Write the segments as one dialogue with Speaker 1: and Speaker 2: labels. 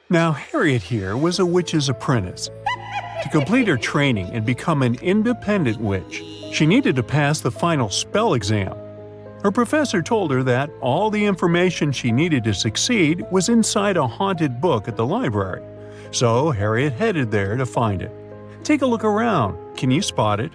Speaker 1: Now, Harriet here was a witch's apprentice. To complete her training and become an independent witch, she needed to pass the final spell exam. Her professor told her that all the information she needed to succeed was inside a haunted book at the library. So Harriet headed there to find it. Take a look around. Can you spot it?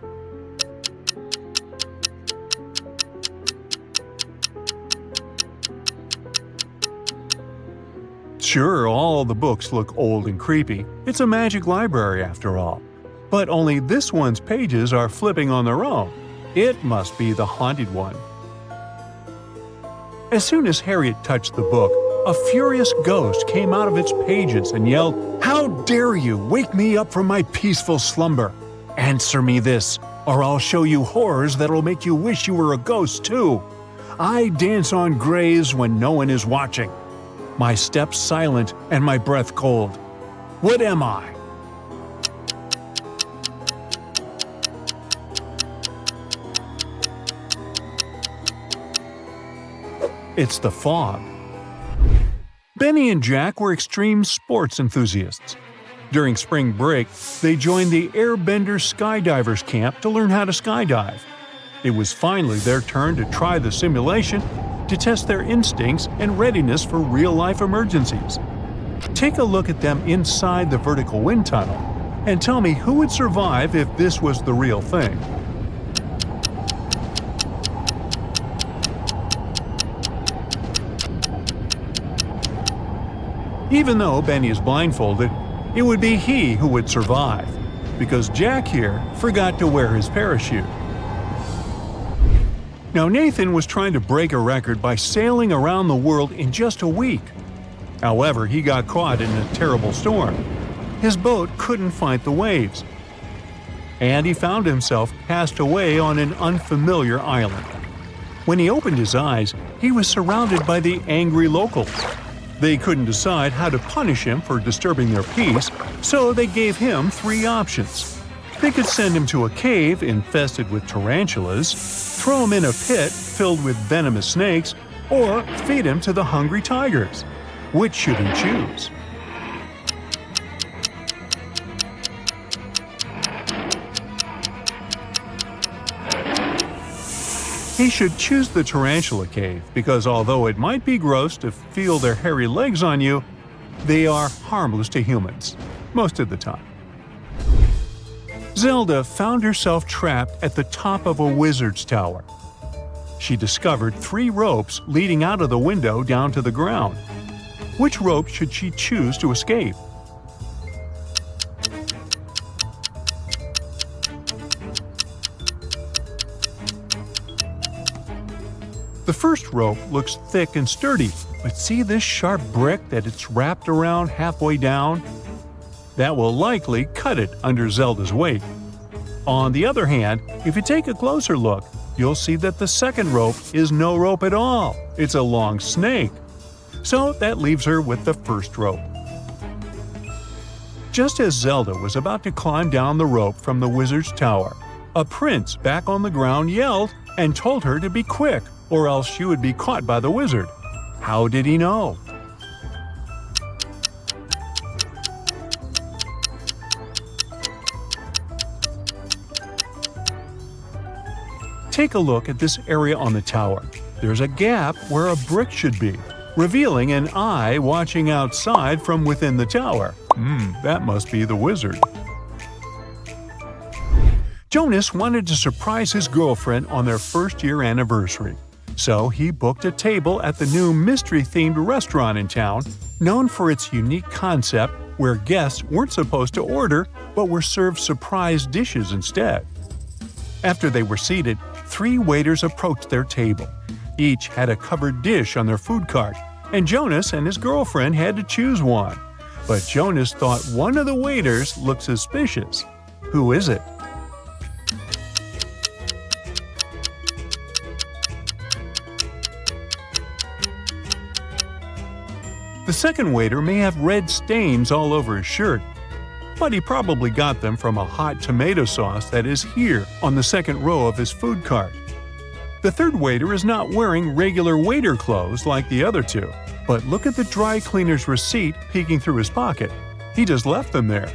Speaker 1: Sure, all the books look old and creepy. It's a magic library after all. But only this one's pages are flipping on their own. It must be the haunted one. As soon as Harriet touched the book, a furious ghost came out of its pages and yelled, "How dare you wake me up from my peaceful slumber? Answer me this, or I'll show you horrors that'll make you wish you were a ghost too. I dance on graves when no one is watching. My steps silent and my breath cold. What am I?" It's the fog. Benny and Jack were extreme sports enthusiasts. During spring break, they joined the Airbender Skydivers camp to learn how to skydive. It was finally their turn to try the simulation to test their instincts and readiness for real-life emergencies. Take a look at them inside the vertical wind tunnel and tell me who would survive if this was the real thing. Even though Benny is blindfolded, it would be he who would survive, because Jack here forgot to wear his parachute. Now Nathan was trying to break a record by sailing around the world in just a week. However, he got caught in a terrible storm. His boat couldn't fight the waves, and he found himself cast away on an unfamiliar island. When he opened his eyes, he was surrounded by the angry locals. They couldn't decide how to punish him for disturbing their peace, so they gave him 3 options. They could send him to a cave infested with tarantulas, throw him in a pit filled with venomous snakes, or feed him to the hungry tigers. Which should he choose? He should choose the tarantula cave because although it might be gross to feel their hairy legs on you, they are harmless to humans, most of the time. Zelda found herself trapped at the top of a wizard's tower. She discovered 3 ropes leading out of the window down to the ground. Which rope should she choose to escape? The first rope looks thick and sturdy, but see this sharp brick that it's wrapped around halfway down? That will likely cut it under Zelda's weight. On the other hand, if you take a closer look, you'll see that the second rope is no rope at all. It's a long snake. So that leaves her with the first rope. Just as Zelda was about to climb down the rope from the wizard's tower, a prince back on the ground yelled and told her to be quick, or else she would be caught by the wizard. How did he know? Take a look at this area on the tower. There's a gap where a brick should be, revealing an eye watching outside from within the tower. That must be the wizard. Jonas wanted to surprise his girlfriend on their first-year anniversary. So he booked a table at the new mystery-themed restaurant in town, known for its unique concept where guests weren't supposed to order but were served surprise dishes instead. After they were seated, 3 waiters approached their table. Each had a covered dish on their food cart, and Jonas and his girlfriend had to choose one. But Jonas thought one of the waiters looked suspicious. Who is it? The second waiter may have red stains all over his shirt, but he probably got them from a hot tomato sauce that is here on the second row of his food cart. The third waiter is not wearing regular waiter clothes like the other two, but look at the dry cleaner's receipt peeking through his pocket. He just left them there.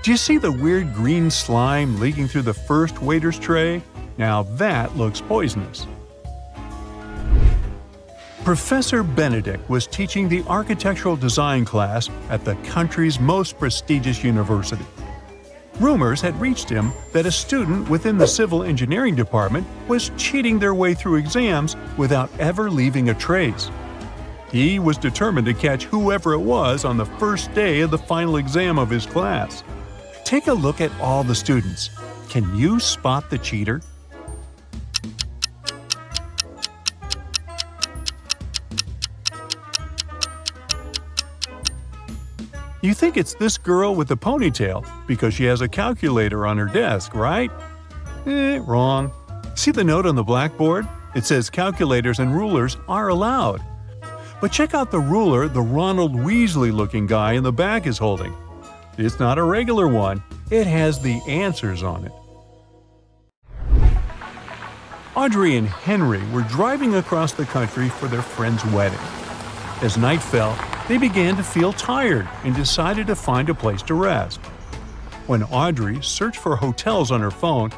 Speaker 1: Do you see the weird green slime leaking through the first waiter's tray? Now that looks poisonous. Professor Benedict was teaching the architectural design class at the country's most prestigious university. Rumors had reached him that a student within the civil engineering department was cheating their way through exams without ever leaving a trace. He was determined to catch whoever it was on the first day of the final exam of his class. Take a look at all the students. Can you spot the cheater? You think it's this girl with the ponytail because she has a calculator on her desk, right? Wrong. See the note on the blackboard? It says calculators and rulers are allowed. But check out the ruler the Ronald Weasley-looking guy in the back is holding. It's not a regular one. It has the answers on it. Audrey and Henry were driving across the country for their friend's wedding. As night fell, they began to feel tired and decided to find a place to rest. When Audrey searched for hotels on her phone,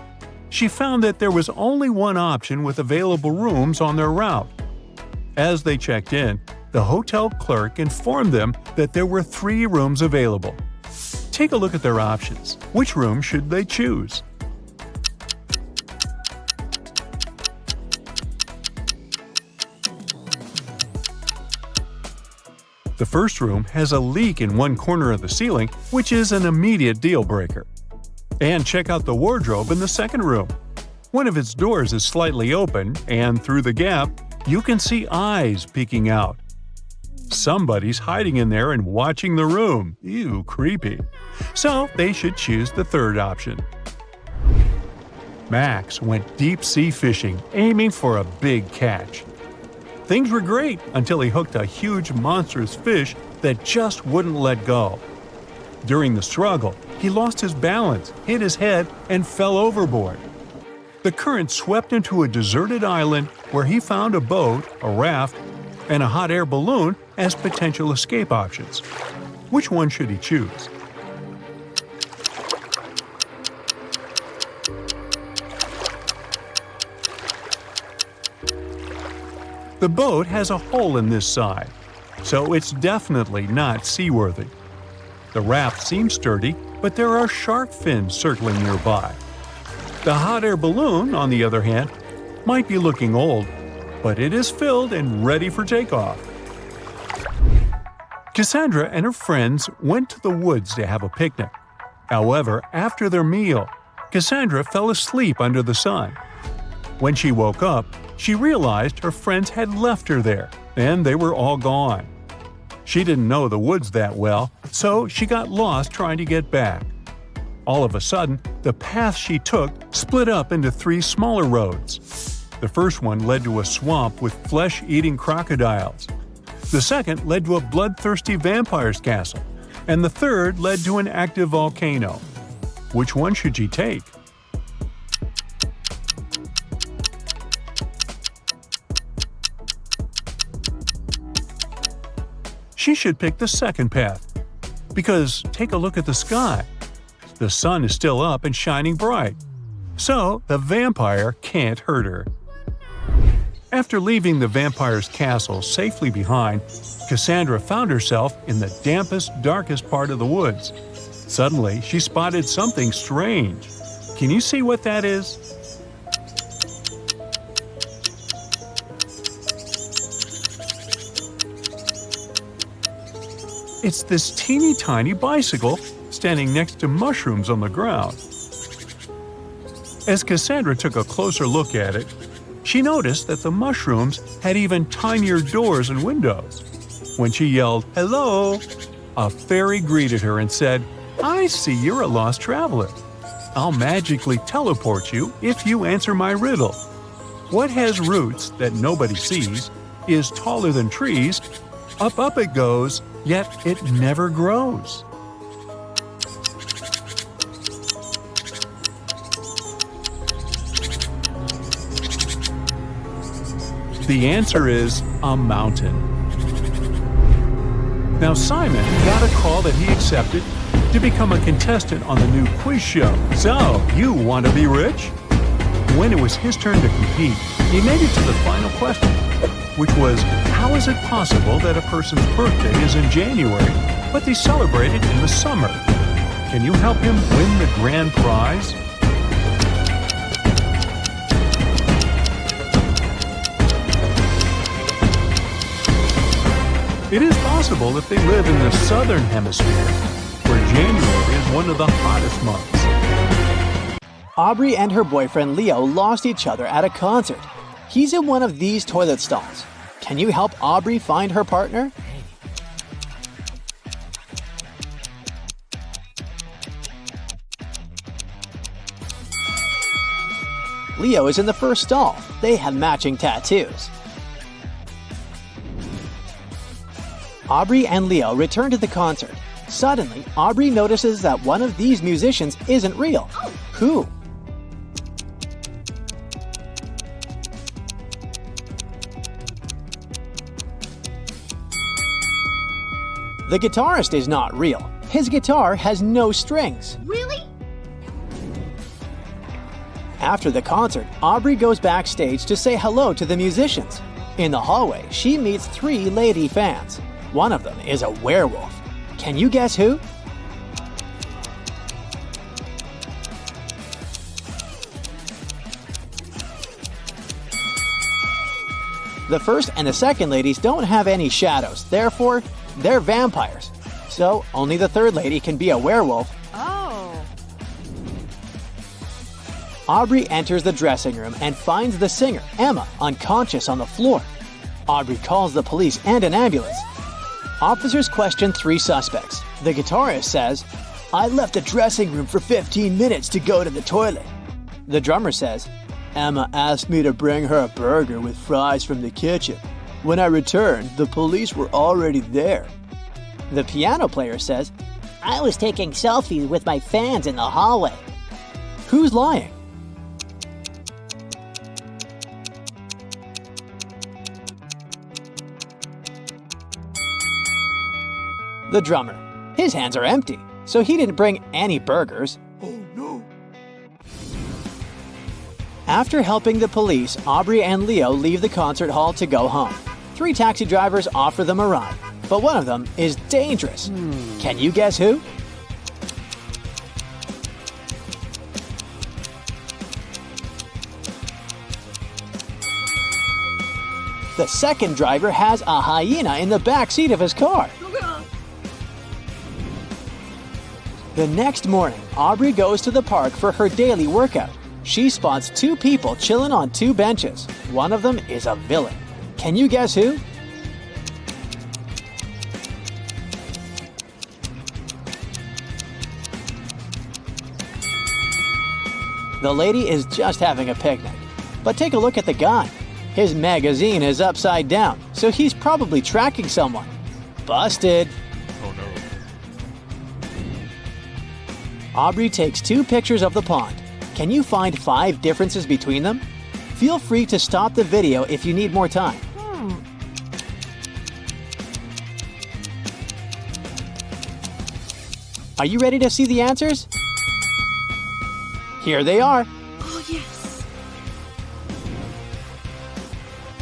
Speaker 1: she found that there was only one option with available rooms on their route. As they checked in, the hotel clerk informed them that there were 3 rooms available. Take a look at their options. Which room should they choose? The first room has a leak in one corner of the ceiling, which is an immediate deal breaker. And check out the wardrobe in the second room. One of its doors is slightly open, and through the gap, you can see eyes peeking out. Somebody's hiding in there and watching the room. Ew, creepy. So they should choose the third option. Max went deep-sea fishing, aiming for a big catch. Things were great until he hooked a huge monstrous fish that just wouldn't let go. During the struggle, he lost his balance, hit his head, and fell overboard. The current swept him to a deserted island where he found a boat, a raft, and a hot air balloon as potential escape options. Which one should he choose? The boat has a hole in this side, so it's definitely not seaworthy. The raft seems sturdy, but there are shark fins circling nearby. The hot air balloon, on the other hand, might be looking old, but it is filled and ready for takeoff. Cassandra and her friends went to the woods to have a picnic. However, after their meal, Cassandra fell asleep under the sun. When she woke up, she realized her friends had left her there, and they were all gone. She didn't know the woods that well, so she got lost trying to get back. All of a sudden, the path she took split up into 3 smaller roads. The first one led to a swamp with flesh-eating crocodiles. The second led to a bloodthirsty vampire's castle, and the third led to an active volcano. Which one should she take? She should pick the second path. Because take a look at the sky. The sun is still up and shining bright. So the vampire can't hurt her. After leaving the vampire's castle safely behind, Cassandra found herself in the dampest, darkest part of the woods. Suddenly, she spotted something strange. Can you see what that is? It's this teeny tiny bicycle standing next to mushrooms on the ground. As Cassandra took a closer look at it, she noticed that the mushrooms had even tinier doors and windows. When she yelled, "Hello!" a fairy greeted her and said, "I see you're a lost traveler. I'll magically teleport you if you answer my riddle. What has roots that nobody sees, is taller than trees, up it goes, yet it never grows?" The answer is a mountain. Now Simon got a call that he accepted to become a contestant on the new quiz show. So, you want to be rich? When it was his turn to compete, he made it to the final question, which was, how is it possible that a person's birthday is in January, but they celebrate it in the summer? Can you help him win the grand prize? It is possible if they live in the southern hemisphere, where January is one of the hottest months.
Speaker 2: Aubrey and her boyfriend Leo lost each other at a concert. He's in one of these toilet stalls. Can you help Aubrey find her partner? Leo is in the first stall. They have matching tattoos. Aubrey and Leo return to the concert. Suddenly, Aubrey notices that one of these musicians isn't real. Who? The guitarist is not real. His guitar has no strings.
Speaker 3: Really?
Speaker 2: After the concert, Aubrey goes backstage to say hello to the musicians. In the hallway, she meets 3 lady fans. One of them is a werewolf. Can you guess who? The first and the second ladies don't have any shadows, therefore, they're vampires. So, only the third lady can be a werewolf.
Speaker 3: Oh.
Speaker 2: Aubrey enters the dressing room and finds the singer, Emma, unconscious on the floor. Aubrey calls the police and an ambulance. Officers question 3 suspects. The guitarist says, "I left the dressing room for 15 minutes to go to the toilet." The drummer says, "Emma asked me to bring her a burger with fries from the kitchen. When I returned, the police were already there." The piano player says, "I was taking selfies with my fans in the hallway." Who's lying? The drummer. His hands are empty, so he didn't bring any burgers. Oh no. After helping the police, Aubrey and Leo leave the concert hall to go home. 3 taxi drivers offer them a ride, but one of them is dangerous. Can you guess who? The second driver has a hyena in the back seat of his car. The next morning, Aubrey goes to the park for her daily workout. She spots 2 people chilling on 2 benches. One of them is a villain. Can you guess who? The lady is just having a picnic. But take a look at the guy. His magazine is upside down, so he's probably tracking someone. Busted.
Speaker 1: Oh no.
Speaker 2: Aubrey takes 2 pictures of the pond. Can you find 5 differences between them? Feel free to stop the video if you need more time. Are you ready to see the answers? Here they are.
Speaker 3: Oh, yes.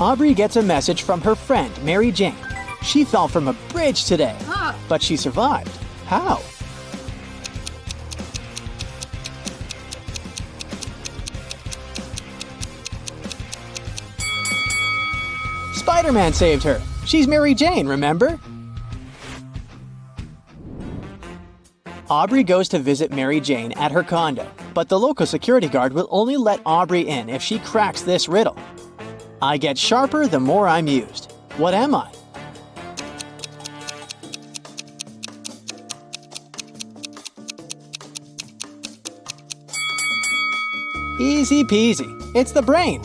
Speaker 2: Aubrey gets a message from her friend, Mary Jane. She fell from a bridge today,
Speaker 3: Ah.
Speaker 2: but she survived. How? Spider-Man saved her. She's Mary Jane, remember? Aubrey goes to visit Mary Jane at her condo, but the local security guard will only let Aubrey in if she cracks this riddle. I get sharper the more I'm used. What am I? Easy peasy. It's the brain.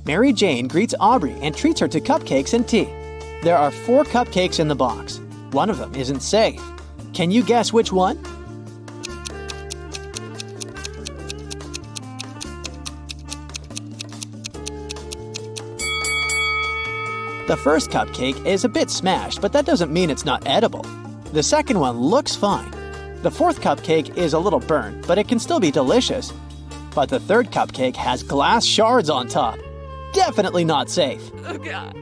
Speaker 2: Mary Jane greets Aubrey and treats her to cupcakes and tea. There are 4 cupcakes in the box. One of them isn't safe. Can you guess which one? The first cupcake is a bit smashed, but that doesn't mean it's not edible. The second one looks fine. The fourth cupcake is a little burnt, but it can still be delicious. But the third cupcake has glass shards on top. Definitely not safe.
Speaker 3: Oh, God.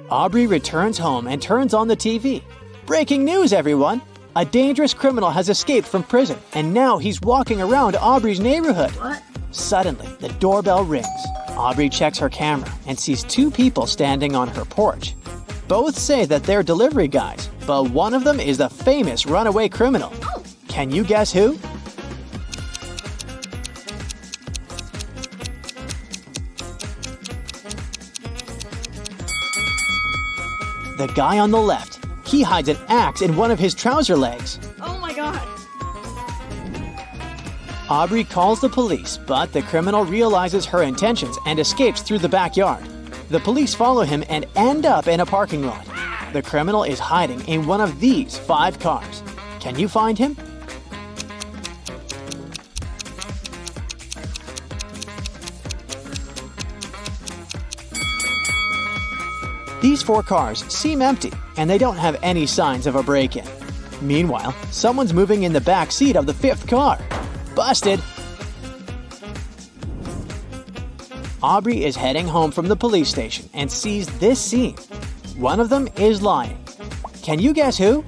Speaker 2: Aubrey returns home and turns on the TV. Breaking news, everyone! A dangerous criminal has escaped from prison, and now he's walking around Aubrey's neighborhood.
Speaker 3: What?
Speaker 2: Suddenly, the doorbell rings. Aubrey checks her camera and sees two people standing on her porch. Both say that they're delivery guys, but one of them is the famous runaway criminal.
Speaker 3: Oh.
Speaker 2: Can you guess who? The guy on the left. He hides an axe in one of his trouser legs.
Speaker 3: Oh, my God.
Speaker 2: Aubrey calls the police, but the criminal realizes her intentions and escapes through the backyard. The police follow him and end up in a parking lot. The criminal is hiding in one of these 5 cars. Can you find him? These 4 cars seem empty, and they don't have any signs of a break-in. Meanwhile, someone's moving in the back seat of the 5th car. Busted! Aubrey is heading home from the police station and sees this scene. One of them is lying. Can you guess who?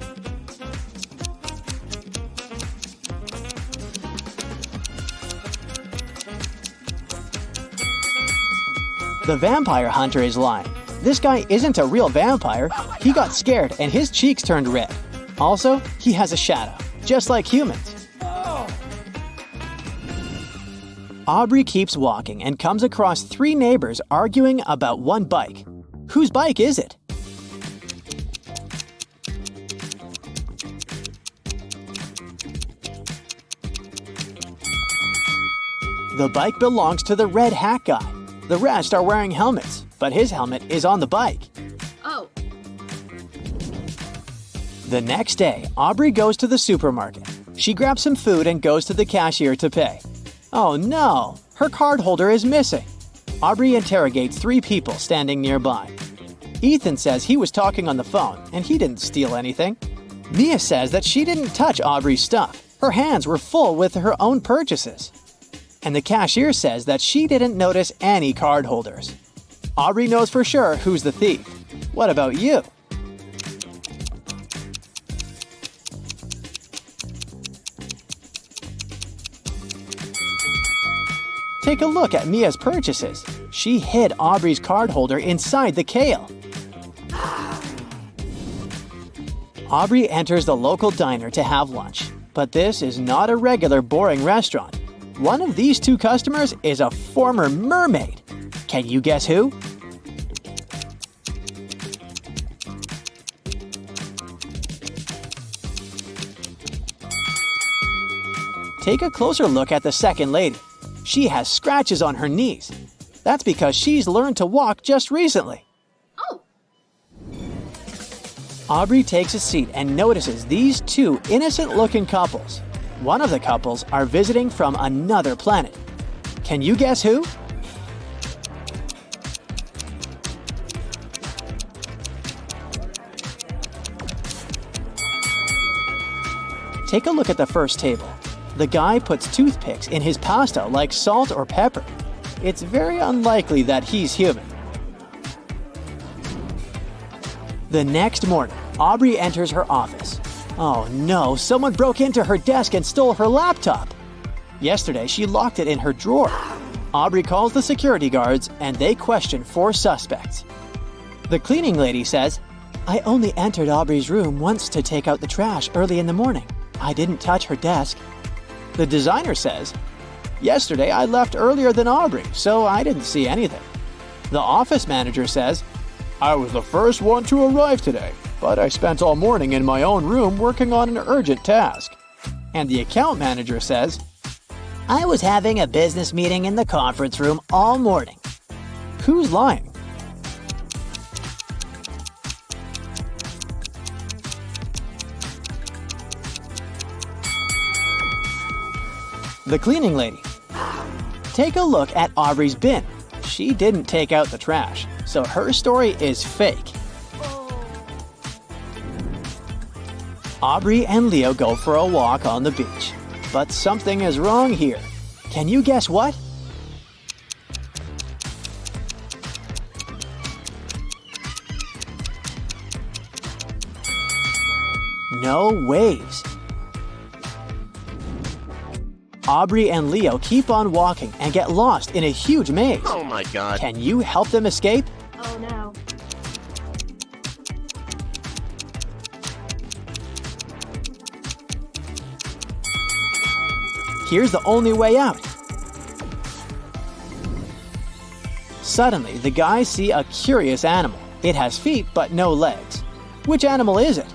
Speaker 2: The vampire hunter is lying. This guy isn't a real vampire. He got scared and his cheeks turned red. Also, he has a shadow, just like humans. Aubrey keeps walking and comes across 3 neighbors arguing about one bike. Whose bike is it? The bike belongs to the red hat guy. The rest are wearing helmets, but his helmet is on the bike.
Speaker 3: Oh.
Speaker 2: The next day, Aubrey goes to the supermarket. She grabs some food and goes to the cashier to pay. Oh no, her card holder is missing. Aubrey interrogates 3 people standing nearby. Ethan says he was talking on the phone and he didn't steal anything. Mia says that she didn't touch Aubrey's stuff. Her hands were full with her own purchases. And the cashier says that she didn't notice any card holders. Aubrey knows for sure who's the thief. What about you? Take a look at Mia's purchases. She hid Aubrey's card holder inside the kale. Aubrey enters the local diner to have lunch, but this is not a regular boring restaurant. One of these 2 customers is a former mermaid. Can you guess who? Take a closer look at the second lady. She has scratches on her knees. That's because she's learned to walk just recently.
Speaker 3: Oh.
Speaker 2: Aubrey takes a seat and notices these 2 innocent-looking couples. One of the couples are visiting from another planet. Can you guess who? Take a look at the first table. The guy puts toothpicks in his pasta like salt or pepper. It's very unlikely that he's human. The next morning, Aubrey enters her office. Oh no, someone broke into her desk and stole her laptop. Yesterday, she locked it in her drawer. Aubrey calls the security guards and they question 4 suspects. The cleaning lady says, "I only entered Aubrey's room once to take out the trash early in the morning. I didn't touch her desk." The designer says, "Yesterday I left earlier than Aubrey, so I didn't see anything." The office manager says, "I was the first one to arrive today, but I spent all morning in my own room working on an urgent task." And the account manager says, "I was having a business meeting in the conference room all morning." Who's lying? The cleaning lady. Take a look at Aubrey's bin. She didn't take out the trash. so her story is fake. Aubrey and Leo go for a walk on the beach. But something is wrong here. Can you guess what? No waves. Aubrey and Leo keep on walking and get lost in a huge maze.
Speaker 4: Oh my god.
Speaker 2: Can you help them escape?
Speaker 3: Oh no.
Speaker 2: Here's the only way out. Suddenly, the guys see a curious animal. It has feet but no legs. Which animal is it?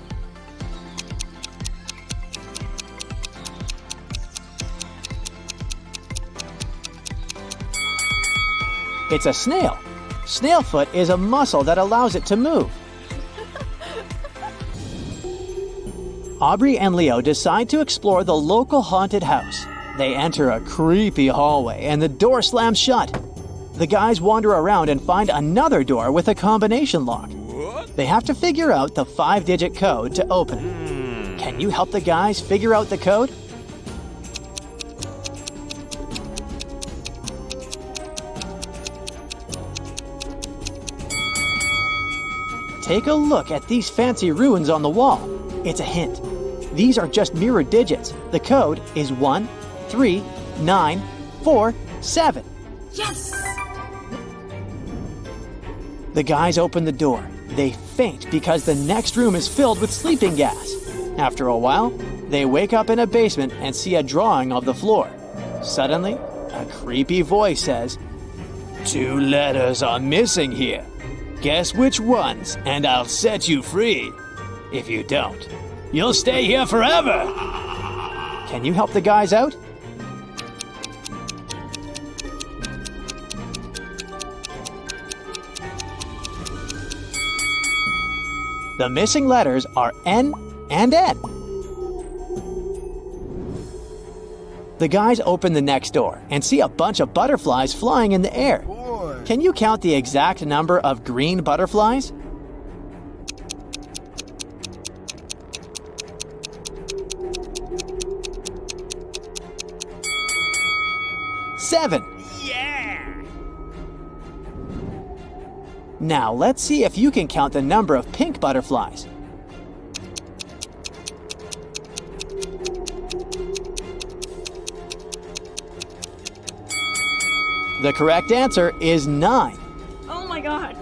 Speaker 2: It's a snail. Snail foot is a muscle that allows it to move. Aubrey and Leo decide to explore the local haunted house. They enter a creepy hallway and the door slams shut. The guys wander around and find another door with a combination lock. They have to figure out the 5-digit code to open it. Can you help the guys figure out the code? Take a look at these fancy runes on the wall. It's a hint. These are just mirrored digits. The code is 1, 3, 9, 4, 7.
Speaker 3: Yes!
Speaker 2: The guys open the door. They faint because the next room is filled with sleeping gas. After a while, they wake up in a basement and see a drawing of the floor. Suddenly, a creepy voice says, "2 letters are missing here. Guess which ones, and I'll set you free. If you don't, you'll stay here forever." Can you help the guys out? The missing letters are N and N. The guys open the next door and see a bunch of butterflies flying in the air. Can you count the exact number of green butterflies? Seven.
Speaker 4: Yeah!
Speaker 2: Now let's see if you can count the number of pink butterflies. The correct answer is 9.
Speaker 3: Oh my god.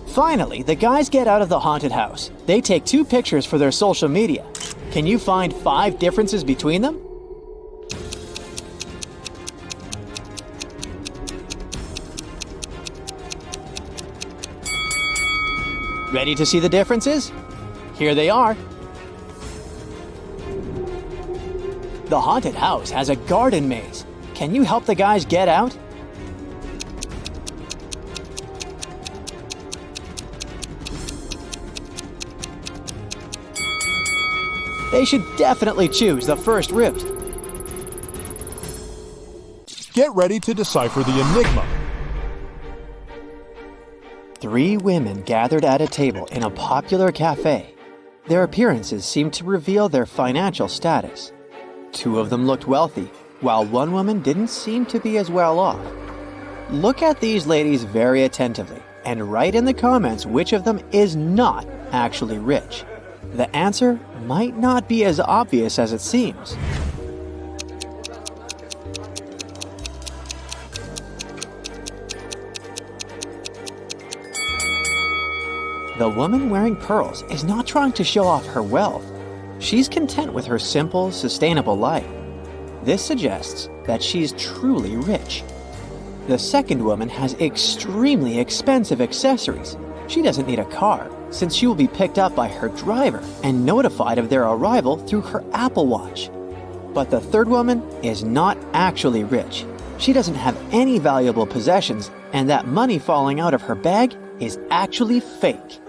Speaker 2: Finally, the guys get out of the haunted house. They take 2 pictures for their social media. Can you find 5 differences between them? Ready to see the differences? Here they are. The haunted house has a garden maze. Can you help the guys get out? They should definitely choose the first route.
Speaker 5: Get ready to decipher the enigma.
Speaker 2: 3 women gathered at a table in a popular cafe. Their appearances seemed to reveal their financial status. 2 of them looked wealthy, while 1 woman didn't seem to be as well off. Look at these ladies very attentively and write in the comments which of them is not actually rich. The answer might not be as obvious as it seems. The woman wearing pearls is not trying to show off her wealth. She's content with her simple, sustainable life. This suggests that she's truly rich. The second woman has extremely expensive accessories. She doesn't need a car, since she will be picked up by her driver and notified of their arrival through her Apple Watch. But the third woman is not actually rich. She doesn't have any valuable possessions, and that money falling out of her bag is actually fake.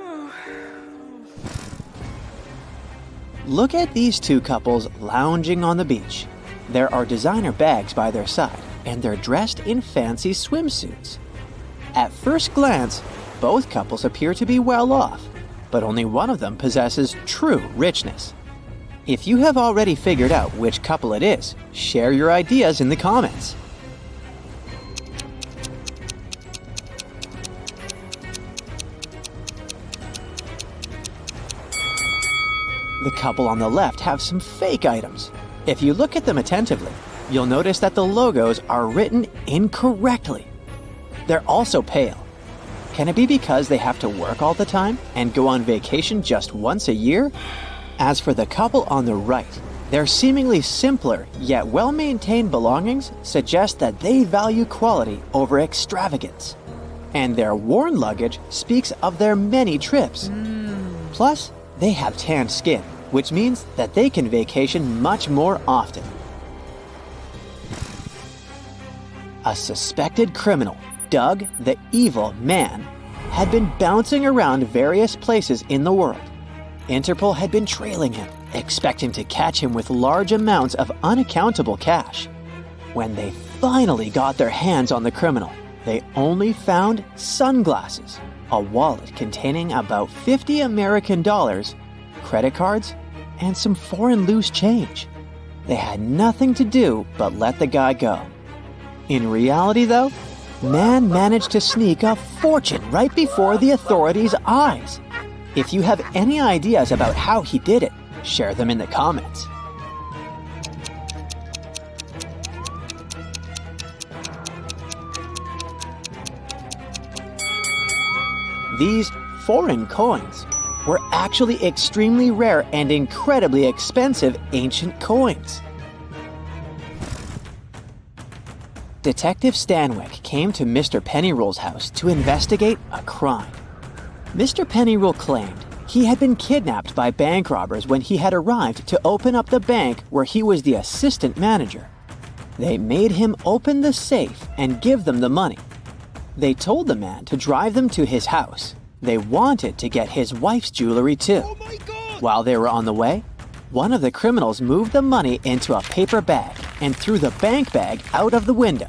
Speaker 2: Look at these 2 couples lounging on the beach. There are designer bags by their side, and they're dressed in fancy swimsuits. At first glance, both couples appear to be well off, but only one of them possesses true richness. If you have already figured out which couple it is, share your ideas in the comments. The couple on the left have some fake items. If you look at them attentively, you'll notice that the logos are written incorrectly. They're also pale. Can it be because they have to work all the time and go on vacation just once a year? As for the couple on the right, their seemingly simpler yet well-maintained belongings suggest that they value quality over extravagance. And their worn luggage speaks of their many trips. Plus, they have tanned skin, which means that they can vacation much more often. A suspected criminal, Doug the Evil Man, had been bouncing around various places in the world. Interpol had been trailing him, expecting to catch him with large amounts of unaccountable cash. When they finally got their hands on the criminal, they only found sunglasses, a wallet containing about $50 American, credit cards, and some foreign loose change. They had nothing to do but let the guy go. In reality, though, Man managed to sneak a fortune right before the authorities' eyes. If you have any ideas about how he did it, share them in the comments. These foreign coins were actually extremely rare and incredibly expensive ancient coins. Detective Stanwyck came to Mr. Pennyroll's house to investigate a crime. Mr. Pennyroll claimed he had been kidnapped by bank robbers when he had arrived to open up the bank where he was the assistant manager. They made him open the safe and give them the money. They told the man to drive them to his house. They wanted to get his wife's jewelry too.
Speaker 4: Oh my God!
Speaker 2: While they were on the way, one of the criminals moved the money into a paper bag and threw the bank bag out of the window.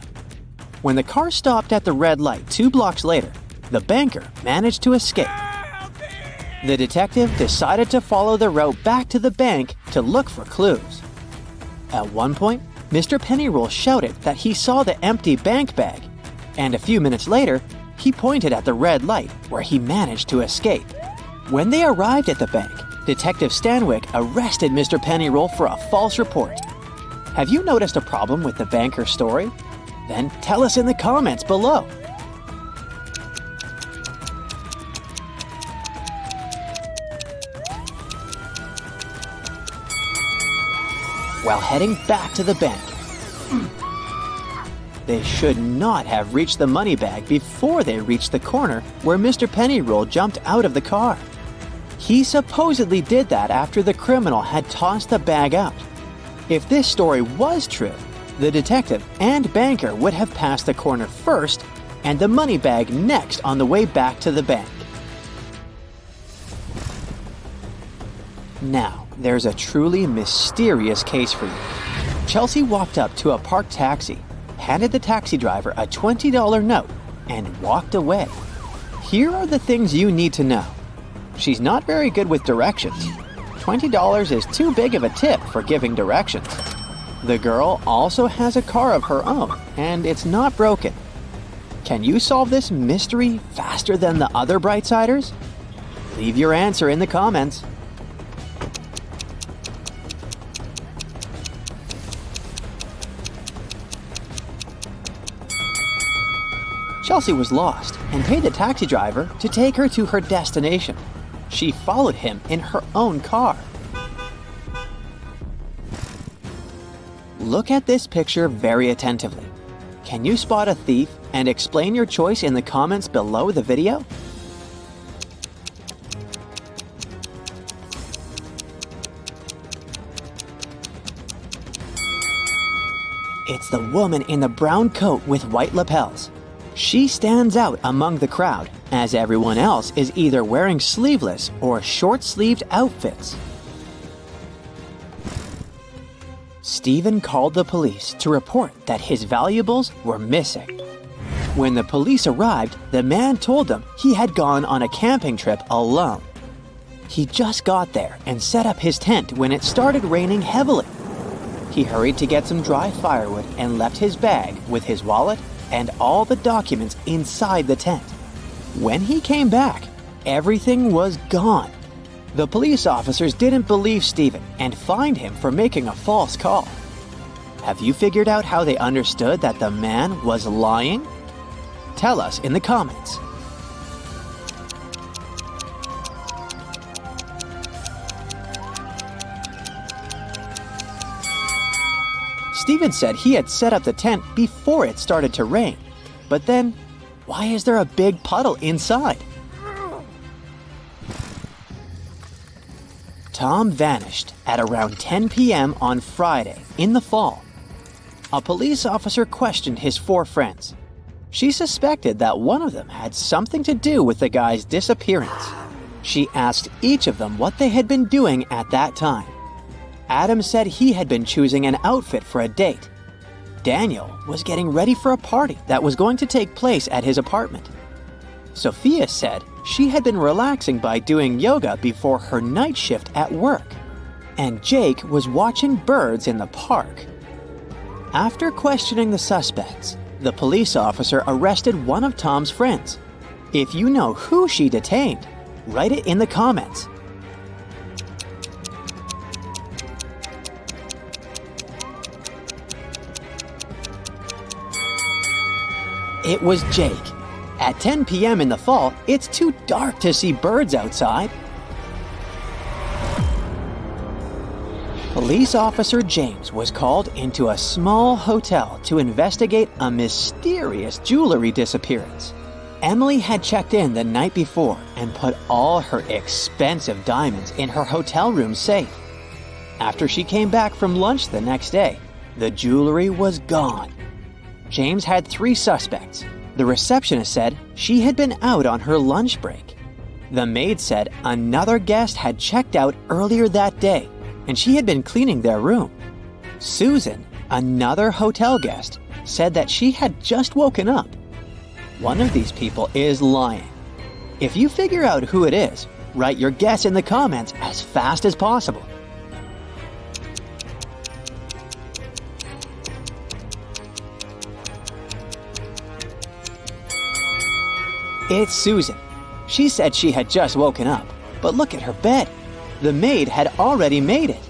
Speaker 2: When the car stopped at the red light 2 blocks later, the banker managed to escape. The detective decided to follow the route back to the bank to look for clues. At one point, Mr. Pennyroll shouted that he saw the empty bank bag, and a few minutes later, he pointed at the red light where he managed to escape. When they arrived at the bank, Detective Stanwyck arrested Mr. Pennyroll for a false report. Have you noticed a problem with the banker's story? Then tell us in the comments below. While heading back to the bank, they should not have reached the money bag before they reached the corner where Mr. Pennyroll jumped out of the car. He supposedly did that after the criminal had tossed the bag out. If this story was true, the detective and banker would have passed the corner first and the money bag next on the way back to the bank. Now, there's a truly mysterious case for you. Chelsea walked up to a parked taxi, handed the taxi driver a $20 note, and walked away. Here are the things you need to know. She's not very good with directions. $20 is too big of a tip for giving directions. The girl also has a car of her own, and it's not broken. Can you solve this mystery faster than the other Brightsiders? Leave your answer in the comments. Chelsea was lost and paid the taxi driver to take her to her destination. She followed him in her own car. Look at this picture very attentively. Can you spot a thief and explain your choice in the comments below the video? It's the woman in the brown coat with white lapels. She stands out among the crowd, as everyone else is either wearing sleeveless or short-sleeved outfits. Stephen called the police to report that his valuables were missing. When the police arrived, the man told them he had gone on a camping trip alone. He just got there and set up his tent when it started raining heavily. He hurried to get some dry firewood and left his bag with his wallet and all the documents inside the tent. When he came back, everything was gone. The police officers didn't believe Stephen and fined him for making a false call. Have you figured out how they understood that the man was lying? Tell us in the comments. Stephen said he had set up the tent before it started to rain. But then, why is there a big puddle inside? Tom vanished at around 10 p.m. on Friday in the fall. A police officer questioned his 4 friends. She suspected that one of them had something to do with the guy's disappearance. She asked each of them what they had been doing at that time. Adam said he had been choosing an outfit for a date. Daniel was getting ready for a party that was going to take place at his apartment. Sophia said she had been relaxing by doing yoga before her night shift at work. And Jake was watching birds in the park. After questioning the suspects, the police officer arrested one of Tom's friends. If you know who she detained, write it in the comments. It was Jake. At 10 p.m. in the fall, it's too dark to see birds outside. Police officer James was called into a small hotel to investigate a mysterious jewelry disappearance. Emily had checked in the night before and put all her expensive diamonds in her hotel room safe. After she came back from lunch the next day, the jewelry was gone. James had 3 suspects. The receptionist said she had been out on her lunch break. The maid said another guest had checked out earlier that day, and she had been cleaning their room. Susan, another hotel guest, said that she had just woken up. One of these people is lying. If you figure out who it is, write your guess in the comments as fast as possible. It's Susan. She said she had just woken up, but look at her bed. The maid had already made it.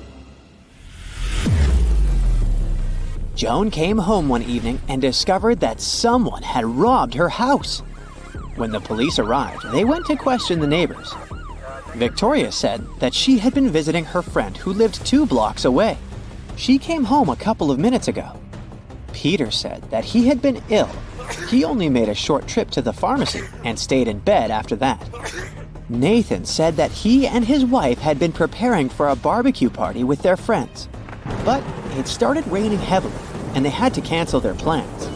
Speaker 2: Joan came home one evening and discovered that someone had robbed her house. When the police arrived, they went to question the neighbors. Victoria said that she had been visiting her friend who lived 2 blocks away. She came home a couple of minutes ago. Peter said that he had been ill. He only made a short trip to the pharmacy and stayed in bed after that. Nathan said that he and his wife had been preparing for a barbecue party with their friends. But it started raining heavily, and they had to cancel their plans.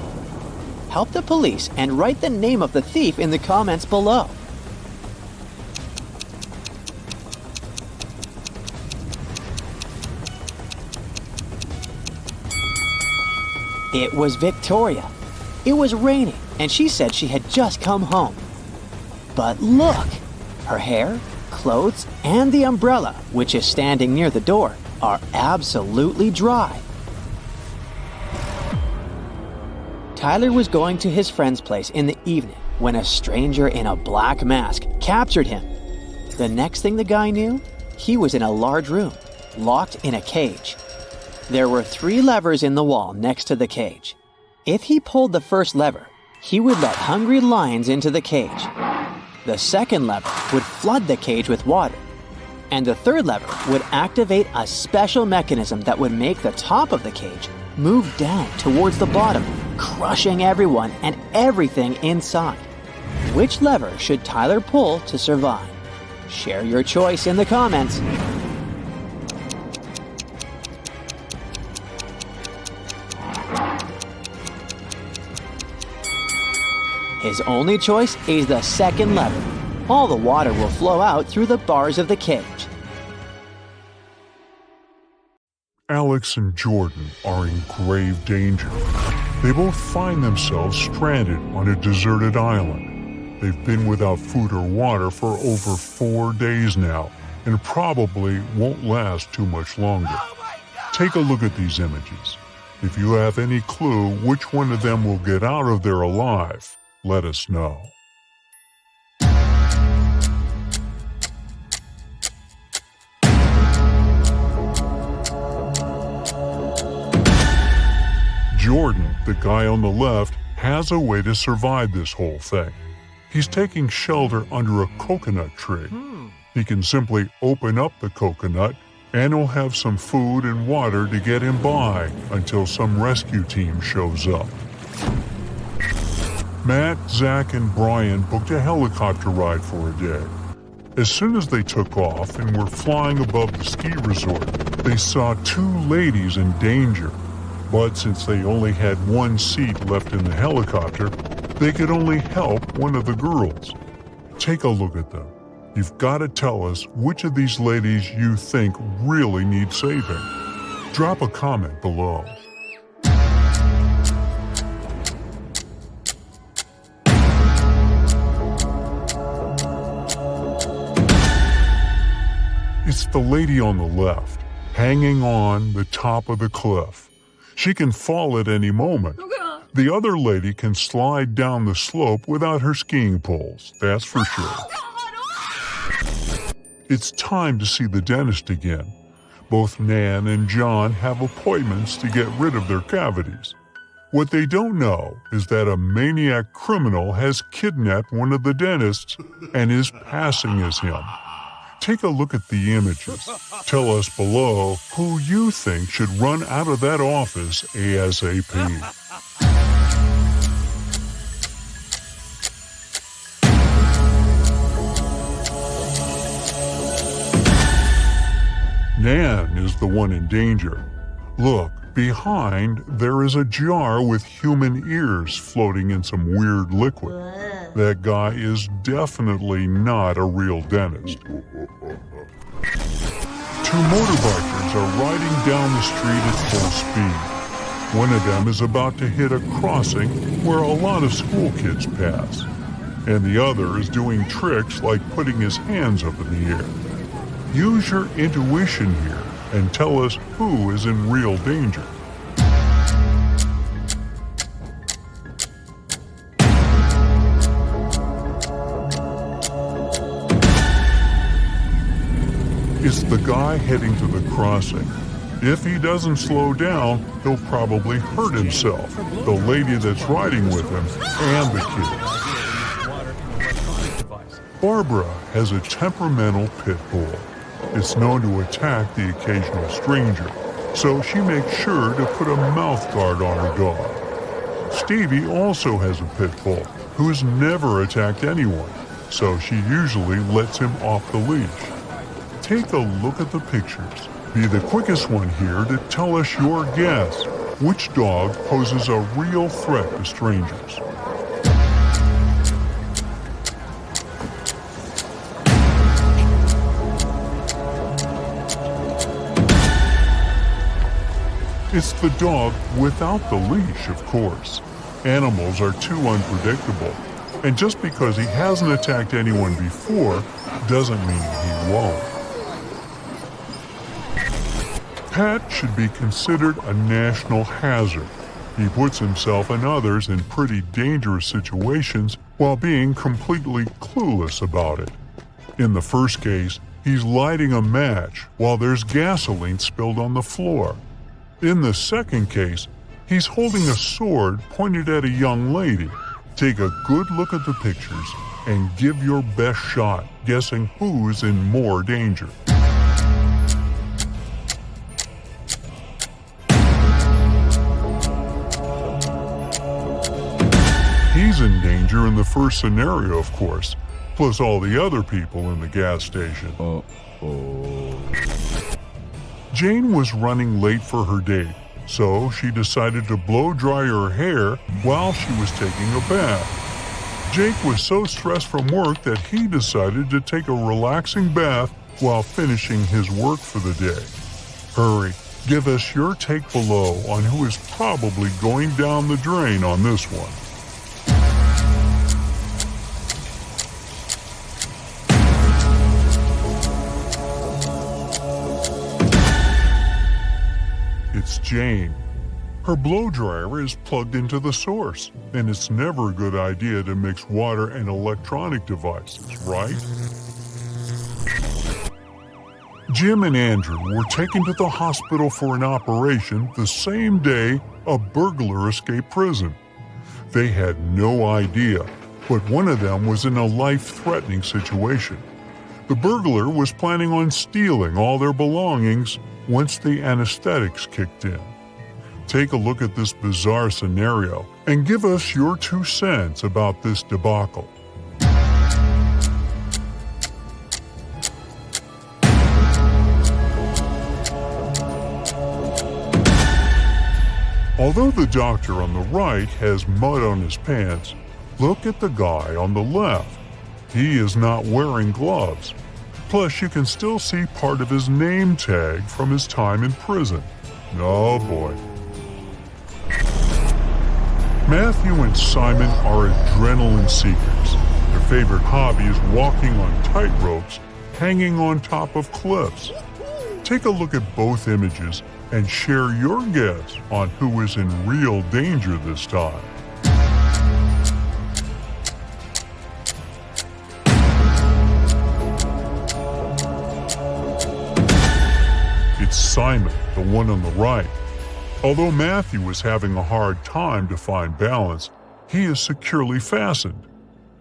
Speaker 2: Help the police and write the name of the thief in the comments below. It was Victoria. It was raining, and she said she had just come home. But look! Her hair, clothes, and the umbrella, which is standing near the door, are absolutely dry. Tyler was going to his friend's place in the evening when a stranger in a black mask captured him. The next thing the guy knew, he was in a large room, locked in a cage. There were 3 levers in the wall next to the cage. If he pulled the first lever, he would let hungry lions into the cage. The second lever would flood the cage with water. And the third lever would activate a special mechanism that would make the top of the cage move down towards the bottom, crushing everyone and everything inside. Which lever should Tyler pull to survive? Share your choice in the comments. His only choice is the second lever. All the water will flow out through the bars of the cage.
Speaker 1: Alex and Jordan are in grave danger. They both find themselves stranded on a deserted island. They've been without food or water for over 4 days now, and probably won't last too much longer. Take a look at these images. If you have any clue which one of them will get out of there alive, let us know. Jordan, the guy on the left, has a way to survive this whole thing. He's taking shelter under a coconut tree. He can simply open up the coconut and he'll have some food and water to get him by until some rescue team shows up. Matt, Zach, and Brian booked a helicopter ride for a day. As soon as they took off and were flying above the ski resort, they saw 2 ladies in danger. But since they only had 1 seat left in the helicopter, they could only help one of the girls. Take a look at them. You've got to tell us which of these ladies you think really need saving. Drop a comment below. It's the lady on the left, hanging on the top of the cliff. She can fall at any moment. The other lady can slide down the slope without her skiing poles, that's for sure. It's time to see the dentist again. Both Nan and John have appointments to get rid of their cavities. What they don't know is that a maniac criminal has kidnapped one of the dentists and is passing as him. Take a look at the images. Tell us below who you think should run out of that office ASAP. Nan is the one in danger. Look, behind there is a jar with human ears floating in some weird liquid. That guy is definitely not a real dentist. 2 motorbikers are riding down the street at full speed. One of them is about to hit a crossing where a lot of school kids pass, and the other is doing tricks like putting his hands up in the air. Use your intuition here and tell us who is in real danger. It's the guy heading to the crossing. If he doesn't slow down, he'll probably hurt himself, the lady that's riding with him, and the kids. Barbara has a temperamental pit bull. It's known to attack the occasional stranger, so she makes sure to put a mouth guard on her dog. Stevie also has a pit bull who has never attacked anyone, so she usually lets him off the leash. Take a look at the pictures. Be the quickest one here to tell us your guess. Which dog poses a real threat to strangers? It's the dog without the leash, of course. Animals are too unpredictable, and just because he hasn't attacked anyone before doesn't mean he won't. Pat should be considered a national hazard. He puts himself and others in pretty dangerous situations while being completely clueless about it. In the first case, he's lighting a match while there's gasoline spilled on the floor. In the second case, he's holding a sword pointed at a young lady. Take a good look at the pictures and give your best shot guessing who's in more danger. He's in danger in the first scenario, of course, plus all the other people in the gas station. Jane was running late for her date, so she decided to blow dry her hair while she was taking a bath. Jake was so stressed from work that he decided to take a relaxing bath while finishing his work for the day. Hurry, Give us your take below on who is probably going down the drain on this one. It's Jane. Her blow dryer is plugged into the source, and it's never a good idea to mix water and electronic devices, right? Jim and Andrew were taken to the hospital for an operation the same day a burglar escaped prison. They had no idea, but one of them was in a life-threatening situation. The burglar was planning on stealing all their belongings once the anesthetics kicked in. Take a look at this bizarre scenario and give us your 2 cents about this debacle. Although the doctor on the right has mud on his pants, look at the guy on the left. He is not wearing gloves. Plus, you can still see part of his name tag from his time in prison. Oh boy. Matthew and Simon are adrenaline seekers. Their favorite hobby is walking on tight ropes, hanging on top of cliffs. Take a look at both images and share your guess on who is in real danger this time. It's Simon, the one on the right. Although Matthew is having a hard time to find balance, he is securely fastened.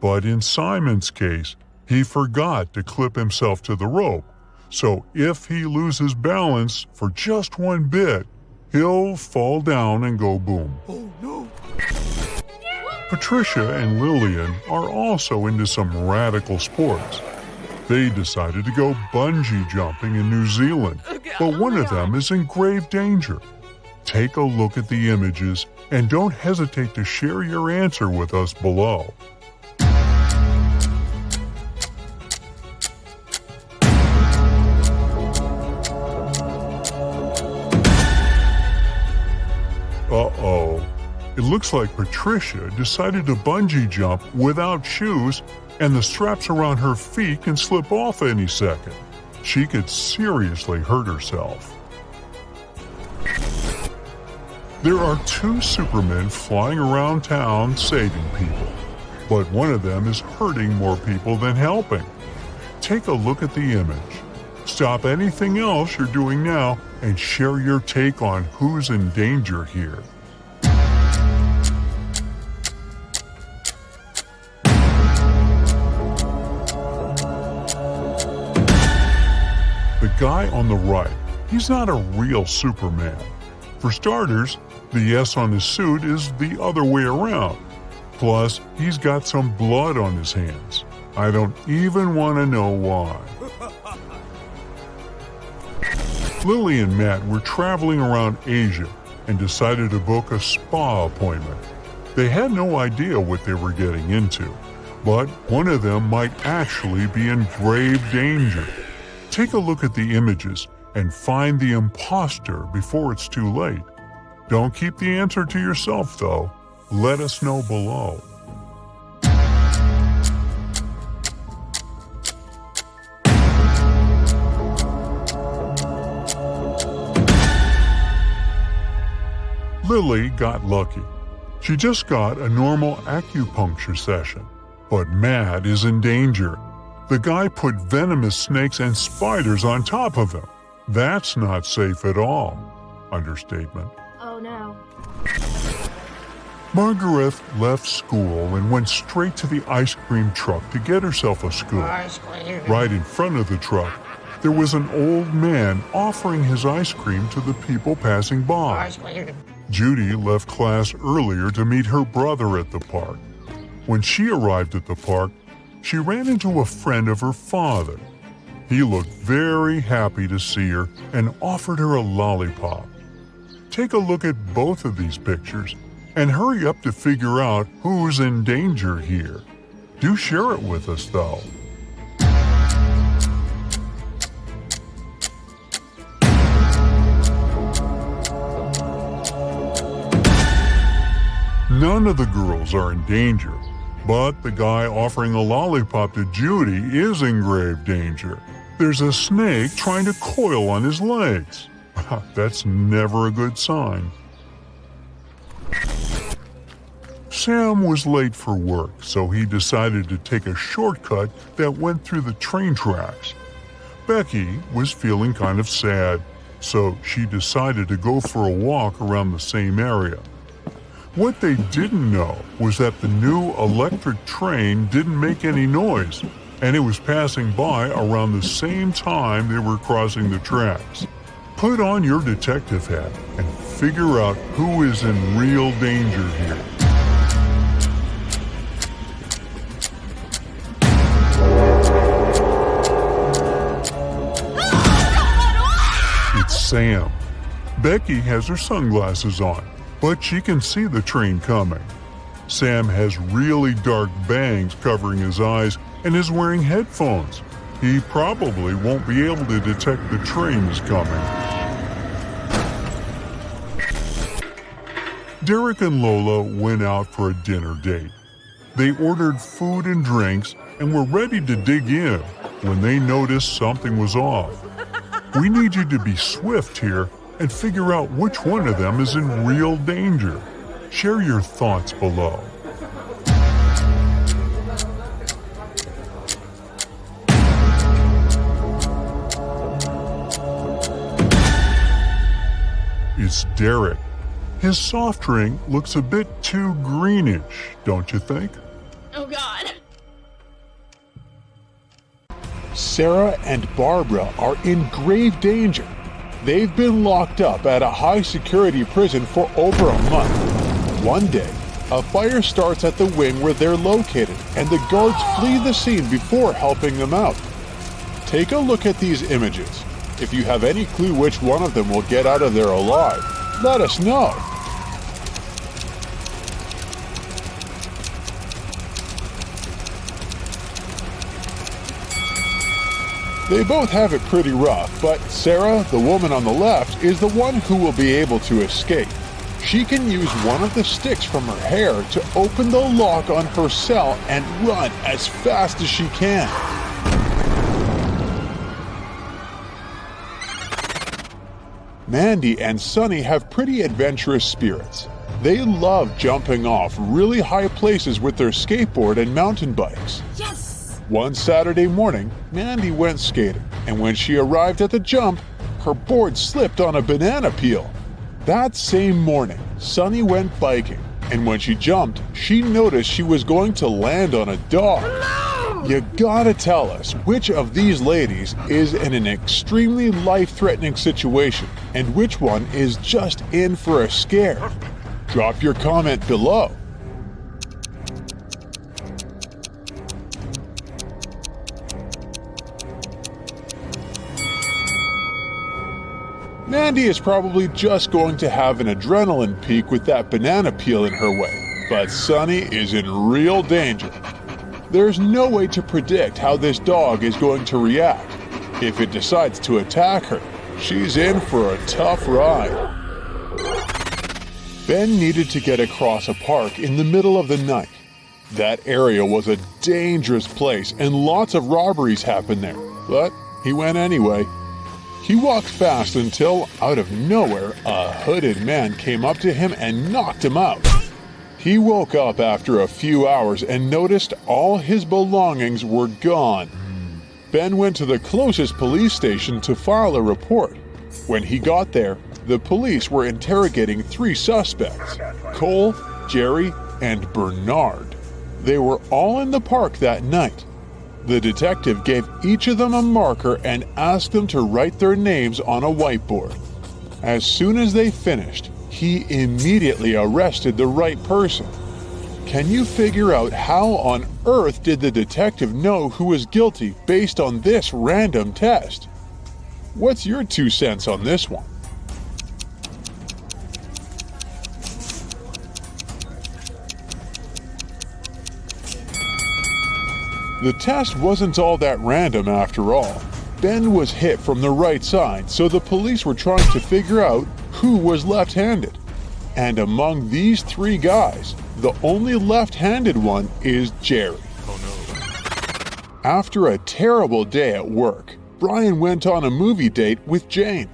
Speaker 1: But in Simon's case, he forgot to clip himself to the rope. So if he loses balance for just one bit, he'll fall down and go boom. Oh no! Patricia and Lillian are also into some radical sports. They decided to go bungee jumping in New Zealand, but one of them is in grave danger. Take a look at the images and don't hesitate to share your answer with us below. Uh-oh. It looks like Patricia decided to bungee jump without shoes, and the straps around her feet can slip off any second. She could seriously hurt herself. There are 2 Supermen flying around town saving people, but one of them is hurting more people than helping. Take a look at the image. Stop anything else you're doing now and share your take on who's in danger here. The guy on the right, he's not a real Superman. For starters, the S on his suit is the other way around. Plus, he's got some blood on his hands. I don't even want to know why. Lily and Matt were traveling around Asia and decided to book a spa appointment. They had no idea what they were getting into, but one of them might actually be in grave danger. Take a look at the images and find the imposter before it's too late. Don't keep the answer to yourself, though. Let us know below. Lily got lucky. She just got a normal acupuncture session. But Matt is in danger. The guy put venomous snakes and spiders on top of him. That's not safe at all. Understatement.
Speaker 3: Oh no.
Speaker 1: Margaret left school and went straight to the ice cream truck to get herself a scoop. Right in front of the truck, there was an old man offering his ice cream to the people passing by. Judy left class earlier to meet her brother at the park. When she arrived at the park, she ran into a friend of her father. He looked very happy to see her and offered her a lollipop. Take a look at both of these pictures and hurry up to figure out who's in danger here. Do share it with us, though. of the girls are in danger, but the guy offering a lollipop to Judy is in grave danger. There's a snake trying to coil on his legs. That's never a good sign. Sam was late for work, so he decided to take a shortcut that went through the train tracks. Becky was feeling kind of sad, so she decided to go for a walk around the same area. What they didn't know was that the new electric train didn't make any noise, and it was passing by around the same time they were crossing the tracks. Put on your detective hat and figure out who is in real danger here. It's Sam. Becky has her sunglasses on, but she can see the train coming. Sam has really dark bangs covering his eyes and is wearing headphones. He probably won't be able to detect the train is coming. Derek and Lola went out for a dinner date. They ordered food and drinks and were ready to dig in when they noticed something was off. We need you to be swift here and figure out which one of them is in real danger. Share your thoughts below. It's Derek. His soft drink looks a bit too greenish, don't you think?
Speaker 3: Oh God.
Speaker 5: Sarah and Barbara are in grave danger. They've been locked up at a high-security prison for over a month. One day, a fire starts at the wing where they're located, and the guards flee the scene before helping them out. Take a look at these images. If you have any clue which one of them will get out of there alive, let us know. They both have it pretty rough, but Sarah, the woman on the left, is the one who will be able to escape. She can use one of the sticks from her hair to open the lock on her cell and run as fast as she can. Mandy and Sunny have pretty adventurous spirits. They love jumping off really high places with their skateboard and mountain bikes.
Speaker 3: Yes!
Speaker 5: One Saturday morning, Mandy went skating, and when she arrived at the jump, her board slipped on a banana peel. That same morning, Sunny went biking, and when she jumped, she noticed she was going to land on a dog.
Speaker 3: No!
Speaker 5: You gotta tell us which of these ladies is in an extremely life-threatening situation, and which one is just in for a scare. Drop your comment below. Mandy is probably just going to have an adrenaline peak with that banana peel in her way, but Sunny is in real danger. There's no way to predict how this dog is going to react. If it decides to attack her, she's in for a tough ride. Ben needed to get across a park in the middle of the night. That area was a dangerous place and lots of robberies happened there, but he went anyway. He walked fast until, out of nowhere, a hooded man came up to him and knocked him out. He woke up after a few hours and noticed all his belongings were gone. Ben went to the closest police station to file a report. When he got there, the police were interrogating 3 suspects, Cole, Jerry, and Bernard. They were all in the park that night. The detective gave each of them a marker and asked them to write their names on a whiteboard. As soon as they finished, he immediately arrested the right person. Can you figure out how on earth did the detective know who was guilty based on this random test? What's your 2 cents on this one? The test wasn't all that random after all. Ben was hit from the right side, so the police were trying to figure out who was left-handed. And among these 3 guys, The only left-handed one is Jerry. After a terrible day at work, Brian went on a movie date with Jane.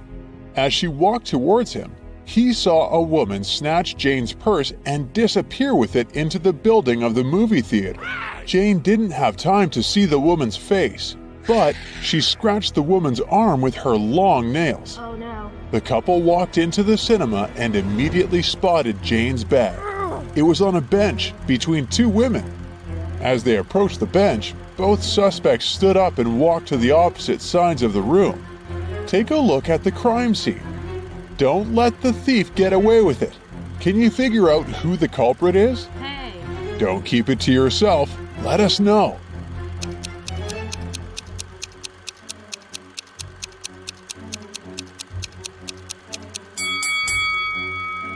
Speaker 5: As she walked towards him, he saw a woman snatch Jane's purse and disappear with it into the building of the movie theater. Jane didn't have time to see the woman's face, but she scratched the woman's arm with her long nails.
Speaker 3: Oh no.
Speaker 5: The couple walked into the cinema and immediately spotted Jane's bag. It was on a bench between two women. As they approached the bench, both suspects stood up and walked to the opposite sides of the room. Take a look at the crime scene. Don't let the thief get away with it. Can you figure out who the culprit is?
Speaker 3: Hey.
Speaker 5: Don't keep it to yourself. Let us know.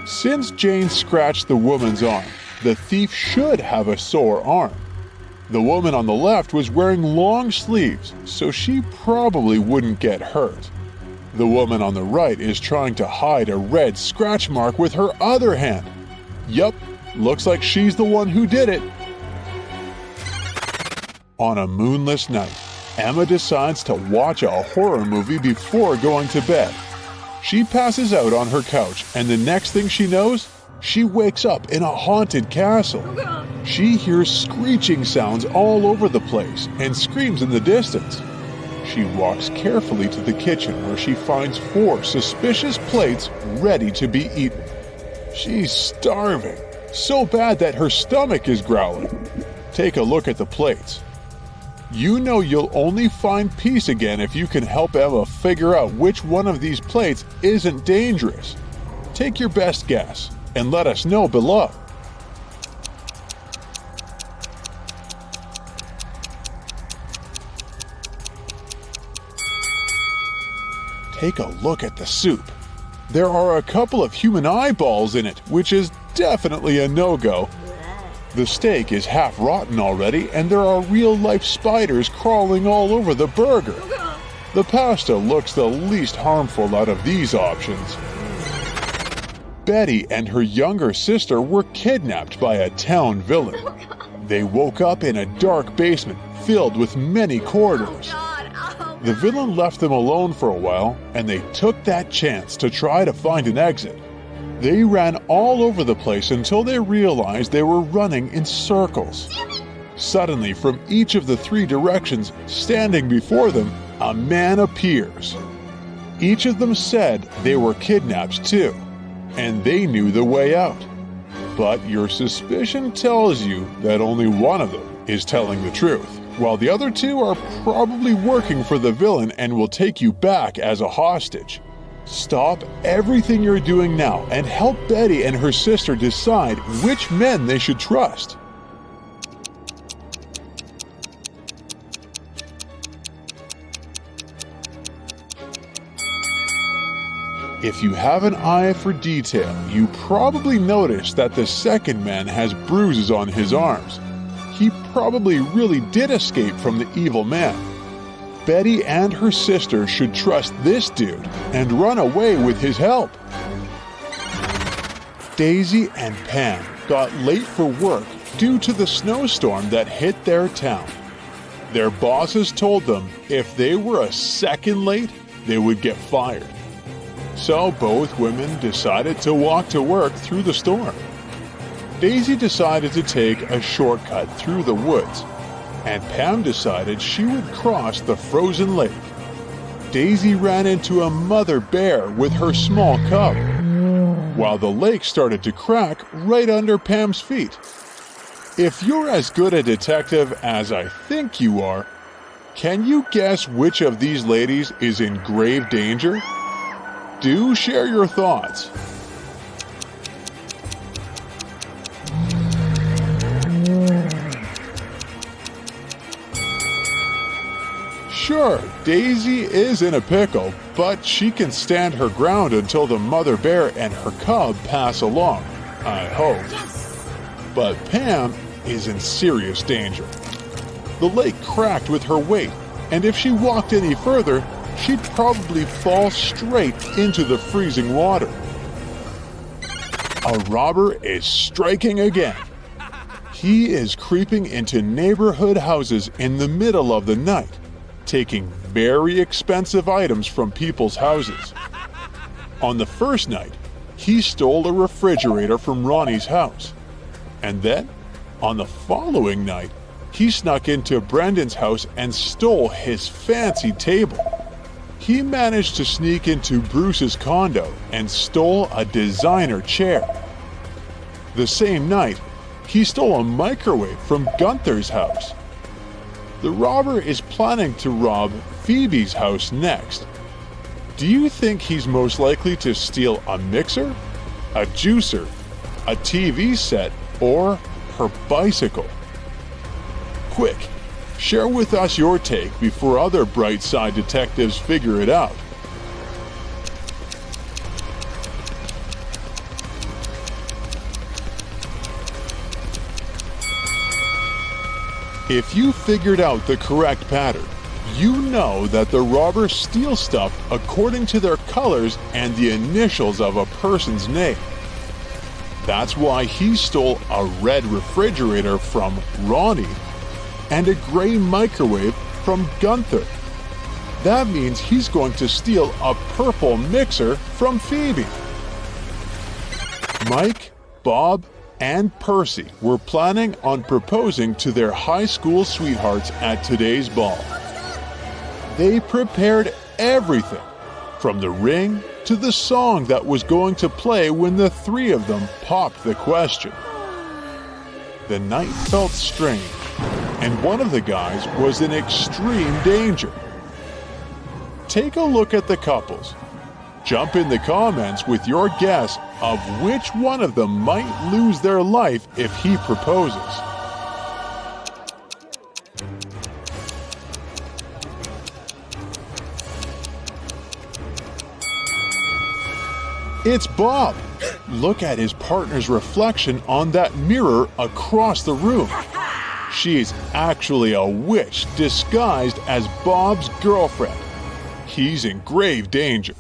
Speaker 5: Since Jane scratched the woman's arm, the thief should have a sore arm. The woman on the left was wearing long sleeves, so she probably wouldn't get hurt. The woman on the right is trying to hide a red scratch mark with her other hand. Yup, looks like she's the one who did it. On a moonless night, Emma decides to watch a horror movie before going to bed. She passes out on her couch, and the next thing she knows, she wakes up in a haunted castle. She hears screeching sounds all over the place and screams in the distance. She walks carefully to the kitchen where she finds 4 suspicious plates ready to be eaten. She's starving, so bad that her stomach is growling. Take a look at the plates. You know you'll only find peace again if you can help Emma figure out which one of these plates isn't dangerous. Take your best guess and let us know below. Take a look at the soup. There are a couple of human eyeballs in it, which is definitely a no-go. The steak is half rotten already, and there are real-life spiders crawling all over the burger. The pasta looks the least harmful out of these options. Betty and her younger sister were kidnapped by a town villain. They woke up in a dark basement filled with many corridors. The villain left them alone for a while, and they took that chance to try to find an exit. They ran all over the place until they realized they were running in circles. Suddenly, from each of the 3 directions, standing before them, a man appears. Each of them said they were kidnapped too, and they knew the way out. But your suspicion tells you that only one of them is telling the truth, while the other 2 are probably working for the villain and will take you back as a hostage. Stop everything you're doing now and help Betty and her sister decide which men they should trust. If you have an eye for detail, you probably noticed that the second man has bruises on his arms. He probably really did escape from the evil man. Betty and her sister should trust this dude and run away with his help. Daisy and Pam got late for work due to the snowstorm that hit their town. Their bosses told them if they were a second late, they would get fired. So both women decided to walk to work through the storm. Daisy decided to take a shortcut through the woods, and Pam decided she would cross the frozen lake. Daisy ran into a mother bear with her small cub, while the lake started to crack right under Pam's feet. If you're as good a detective as I think you are, can you guess which of these ladies is in grave danger? Do share your thoughts. Sure, Daisy is in a pickle, but she can stand her ground until the mother bear and her cub pass along, I hope. But Pam is in serious danger. The lake cracked with her weight, and if she walked any further, she'd probably fall straight into the freezing water. A robber is striking again. He is creeping into neighborhood houses in the middle of the night, taking very expensive items from people's houses. On the first night, he stole a refrigerator from Ronnie's house. And then, on the following night, he snuck into Brendan's house and stole his fancy table. He managed to sneak into Bruce's condo and stole a designer chair. The same night, he stole a microwave from Gunther's house. The robber is planning to rob Phoebe's house next. Do you think he's most likely to steal a mixer, a juicer, a TV set, or her bicycle? Quick, share with us your take before other bright side detectives figure it out. If you figured out the correct pattern, you know that the robbers steal stuff according to their colors and the initials of a person's name. That's why he stole a red refrigerator from Ronnie and a gray microwave from Gunther. That means he's going to steal a purple mixer from Phoebe. Mike, Bob, and Percy were planning on proposing to their high school sweethearts at today's ball. They prepared everything, from the ring to the song that was going to play when the three of them popped the question. The night felt strange, and one of the guys was in extreme danger. Take a look at the couples. Jump in the comments with your guess of which one of them might lose their life if he proposes. It's Bob. Look at his partner's reflection on that mirror across the room. She's actually a witch disguised as Bob's girlfriend. He's in grave danger.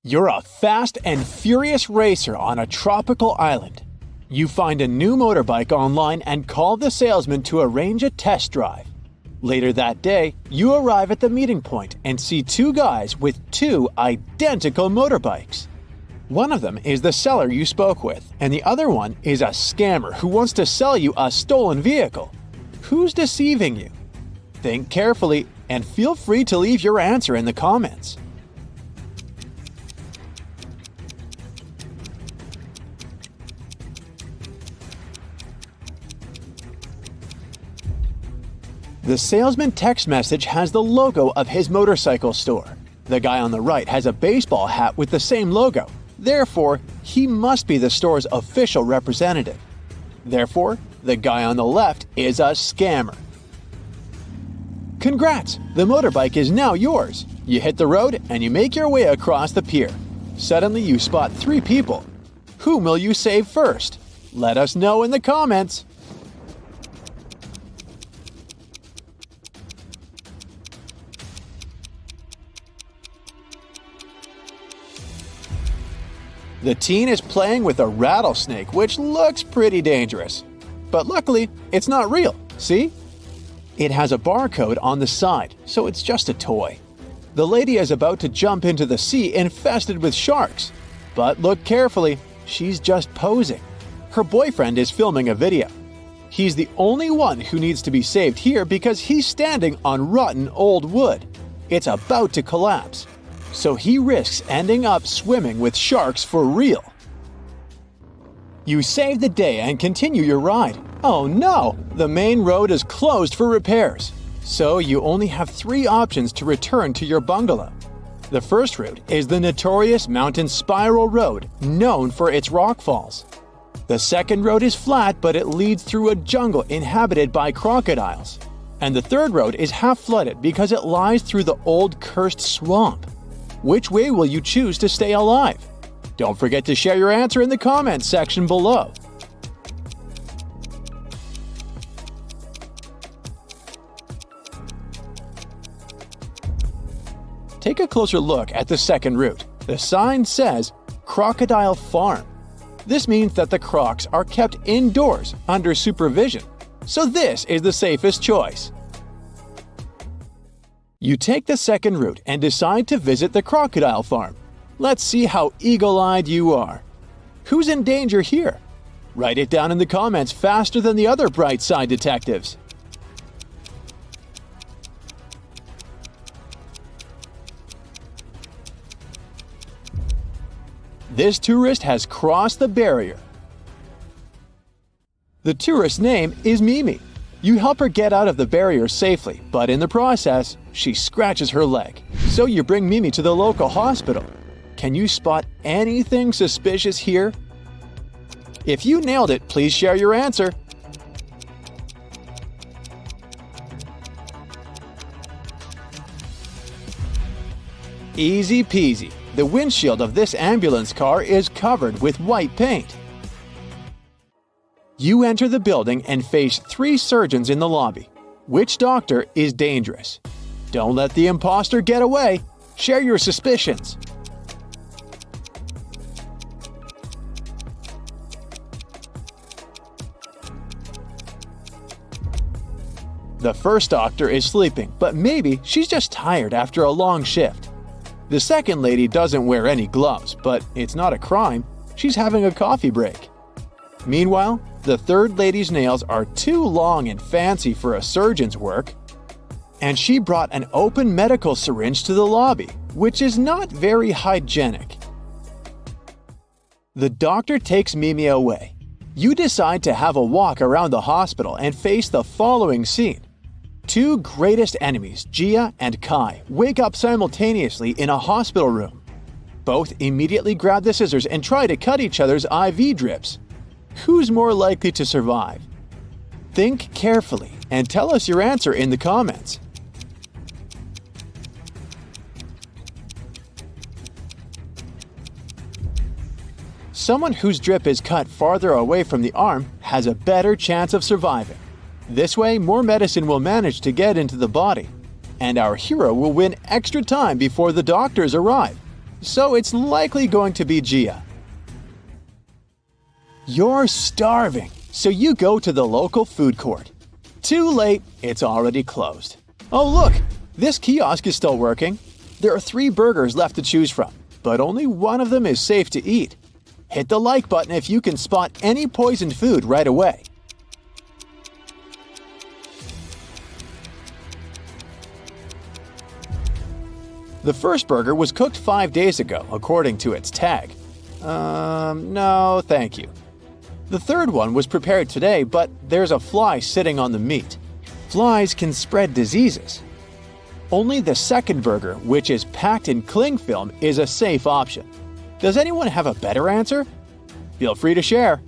Speaker 2: You're a fast and furious racer on a tropical island. You find a new motorbike online and call the salesman to arrange a test drive. Later that day, you arrive at the meeting point and see two guys with two identical motorbikes. One of them is the seller you spoke with, and the other one is a scammer who wants to sell you a stolen vehicle. Who's deceiving you? Think carefully and feel free to leave your answer in the comments. The salesman text message has the logo of his motorcycle store. The guy on the right has a baseball hat with the same logo. Therefore, he must be the store's official representative. Therefore, the guy on the left is a scammer. Congrats! The motorbike is now yours. You hit the road and you make your way across the pier. Suddenly you spot three people. Whom will you save first? Let us know in the comments. The teen is playing with a rattlesnake, which looks pretty dangerous. But luckily, it's not real, see? It has a barcode on the side, so it's just a toy. The lady is about to jump into the sea infested with sharks. But look carefully, she's just posing. Her boyfriend is filming a video. He's the only one who needs to be saved here because he's standing on rotten old wood. It's about to collapse. So he risks ending up swimming with sharks for real. You save the day and continue your ride. Oh no! The main road is closed for repairs. So you only have three options to return to your bungalow. The first route is the notorious mountain spiral road, known for its rockfalls. The second road is flat, but it leads through a jungle inhabited by crocodiles. And the third road is half flooded because it lies through the old cursed swamp. Which way will you choose to stay alive? Don't forget to share your answer in the comments section below. Take a closer look at the second route. The sign says, crocodile farm. This means that the crocs are kept indoors under supervision, so this is the safest choice. You take the second route and decide to visit the crocodile farm. Let's see how eagle-eyed you are. Who's in danger here? Write it down in the comments faster than the other bright side detectives. This tourist has crossed the barrier. The tourist's name is Mimi. You help her get out of the barrier safely, but in the process, she scratches her leg. So you bring Mimi to the local hospital. Can you spot anything suspicious here? If you nailed it, please share your answer. Easy peasy. The windshield of this ambulance car is covered with white paint. You enter the building and face 3 surgeons in the lobby. Which doctor is dangerous? Don't let the imposter get away. Share your suspicions. The first doctor is sleeping, but maybe she's just tired after a long shift. The second lady doesn't wear any gloves, but it's not a crime. She's having a coffee break. Meanwhile, the third lady's nails are too long and fancy for a surgeon's work, and she brought an open medical syringe to the lobby, which is not very hygienic. The doctor takes Mimi away. You decide to have a walk around the hospital and face the following scene. 2 greatest enemies, Gia and Kai, wake up simultaneously in a hospital room. Both immediately grab the scissors and try to cut each other's IV drips. Who's more likely to survive? Think carefully and tell us your answer in the comments. Someone whose drip is cut farther away from the arm has a better chance of surviving. This way, more medicine will manage to get into the body, and our hero will win extra time before the doctors arrive. So it's likely going to be Gia. You're starving, so you go to the local food court. Too late, it's already closed. Oh look, this kiosk is still working. There are 3 burgers left to choose from, but only one of them is safe to eat. Hit the like button if you can spot any poisoned food right away. The first burger was cooked 5 days ago, according to its tag. No, thank you. The third one was prepared today, but there's a fly sitting on the meat. Flies can spread diseases. Only the second burger, which is packed in cling film, is a safe option. Does anyone have a better answer? Feel free to share.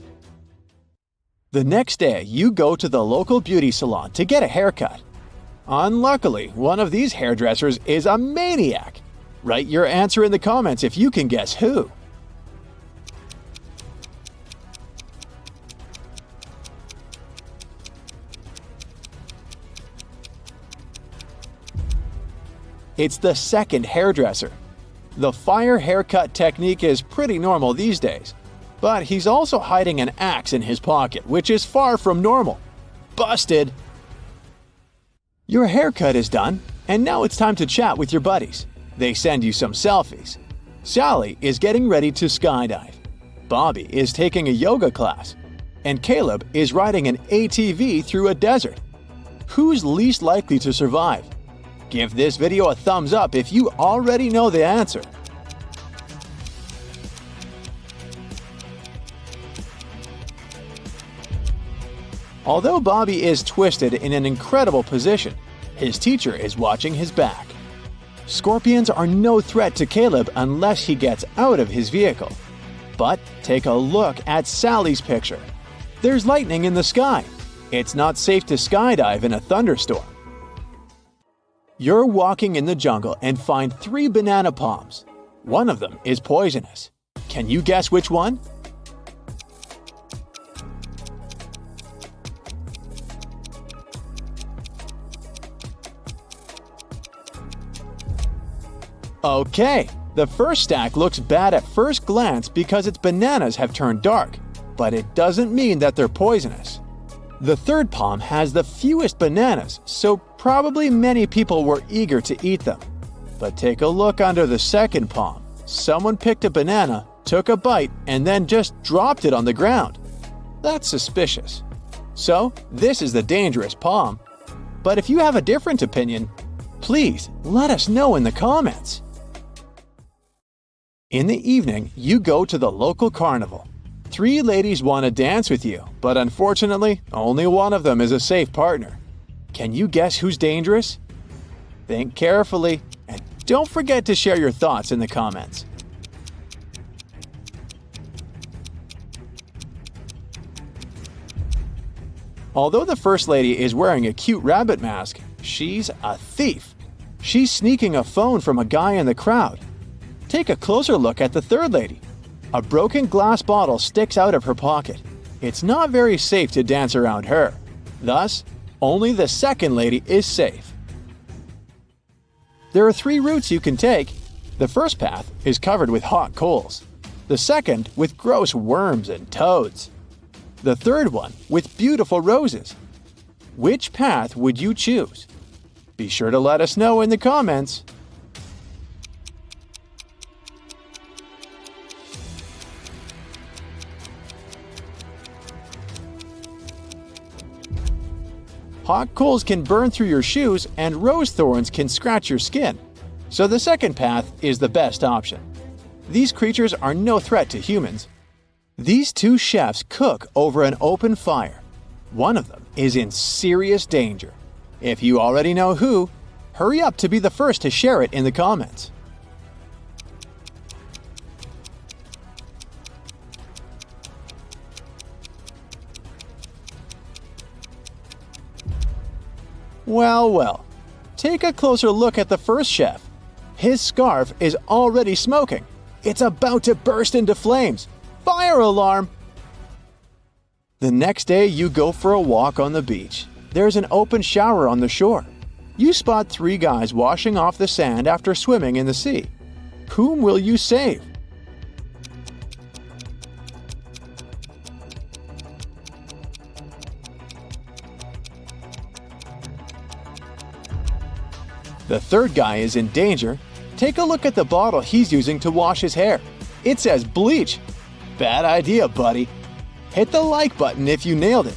Speaker 2: The next day, you go to the local beauty salon to get a haircut. Unluckily, one of these hairdressers is a maniac. Write your answer in the comments if you can guess who. It's the second hairdresser. The fire haircut technique is pretty normal these days, but he's also hiding an axe in his pocket, which is far from normal. Busted! Your haircut is done, and now it's time to chat with your buddies. They send you some selfies. Sally is getting ready to skydive. Bobby is taking a yoga class, and Caleb is riding an ATV through a desert. Who's least likely to survive? Give this video a thumbs up if you already know the answer. Although Bobby is twisted in an incredible position, his teacher is watching his back. Scorpions are no threat to Caleb unless he gets out of his vehicle. But take a look at Sally's picture. There's lightning in the sky. It's not safe to skydive in a thunderstorm. You're walking in the jungle and find 3 banana palms. One of them is poisonous. Can you guess which one? Okay, The first stack looks bad at first glance because its bananas have turned dark, but it doesn't mean that they're poisonous. The third palm has the fewest bananas, so probably many people were eager to eat them. But take a look under the second palm. Someone picked a banana, took a bite, and then just dropped it on the ground. That's suspicious. So, this is the dangerous palm. But if you have a different opinion, please let us know in the comments. In the evening, you go to the local carnival. 3 ladies want to dance with you, but unfortunately, only one of them is a safe partner. Can you guess who's dangerous? Think carefully, and don't forget to share your thoughts in the comments. Although the first lady is wearing a cute rabbit mask, she's a thief. She's sneaking a phone from a guy in the crowd. Take a closer look at the third lady. A broken glass bottle sticks out of her pocket. It's not very safe to dance around her. Thus, only the second lady is safe. There are 3 routes you can take. The first path is covered with hot coals. The second with gross worms and toads. The third one with beautiful roses. Which path would you choose? Be sure to let us know in the comments. Hot coals can burn through your shoes and rose thorns can scratch your skin, so the second path is the best option. These creatures are no threat to humans. These 2 chefs cook over an open fire. One of them is in serious danger. If you already know who, hurry up to be the first to share it in the comments. Well, take a closer look at the first chef. His scarf is already smoking. It's about to burst into flames. Fire alarm! The next day, you go for a walk on the beach. There's an open shower on the shore. You spot 3 guys washing off the sand after swimming in the sea. Whom will you save? The third guy is in danger. Take a look at the bottle he's using to wash his hair. It says bleach. Bad idea, buddy. Hit the like button if you nailed it.